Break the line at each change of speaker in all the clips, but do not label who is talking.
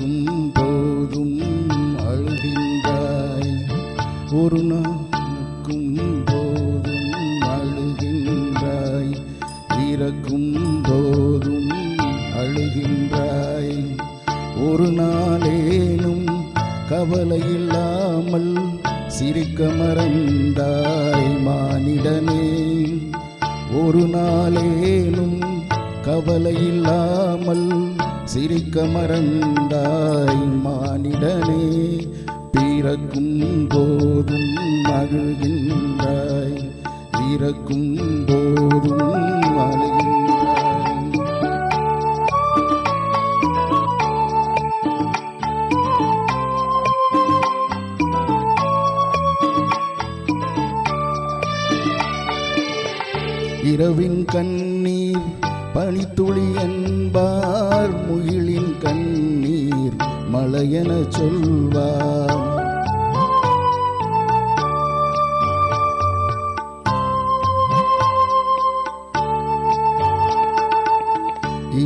பிறக்கும் போதும் அழுகின்றாய், ஒரு நாளுக்கும் போதும் அழுகின்றாய், பிறக்கும் போதும் அழுகின்றாய். ஒரு நாளேனும் கவலையில்லாமல் சிரிக்க மறந்தாய் மானிடனே. ஒரு நாளேனும் கவலையில்லாமல் சிரிக்க மறந்தாய் மானிடனே. பிறக்கும் போதும் அழுகின்றாய், பிறக்கும் போதும் அழுகின்றாய். இரவின் கண்ணீர் பனித்துளி என்பார், முகிலின் கண்ணீர் மழையென சொல்வார்.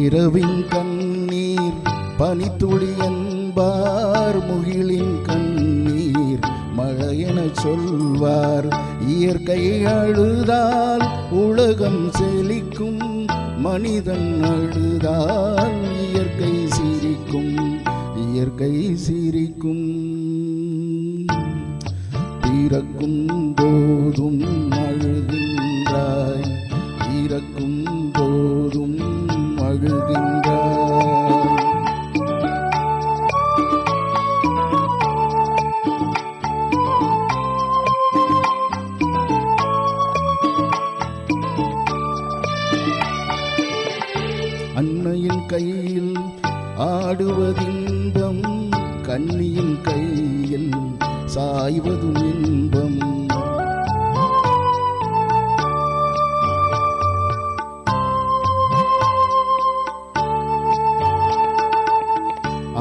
இரவின் கண்ணீர் பனித்துளி என்பார், முகிலின் கண்ணீர் மழையென சொல்வார். இயற்கை அழுதால் உலகம் செழிக்கும், மனிதன் அழுதால் இயற்கை சிரிக்கும், இயற்கை சிரிக்கும். பிறக்கும் போதும் அழுகின்றாய், பிறக்கும் போதும் அழுகின்றாய். அன்னையின் கையில் ஆடுவதின்பம், கன்னியின் கையில் சாய்வதும் இன்பம்.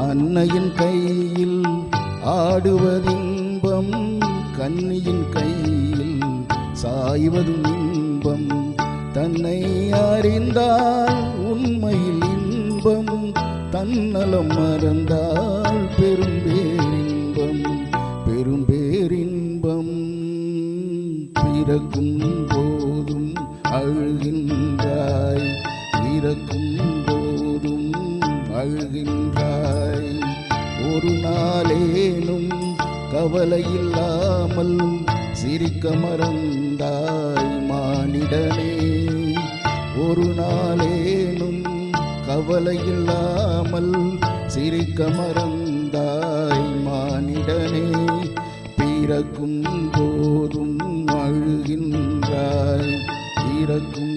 அன்னையின் கையில் ஆடுவதின்பம், கன்னியின் கையில் சாய்வதும் இன்பம். தன்னை அறிந்தால் உண்மையில் இன்பம், தன்னலம் மறந்தால் பெரும்பேரின்பம், பெரும்பேரின்பம். பிறக்கும் போதும் அழுகின்றாய், பிறக்கும் போதும் அழுகின்றாய். ஒரு நாளேனும் கவலையில்லாமல் சிரிக்க மறந்தாய் மானிடனே. ஒரு நாளேனும் கவலையில்லாமல் சிரிக்க மறந்தாய் மானிடனே. பிறக்கும் போதும் அழுகின்றாய், பிறக்கும்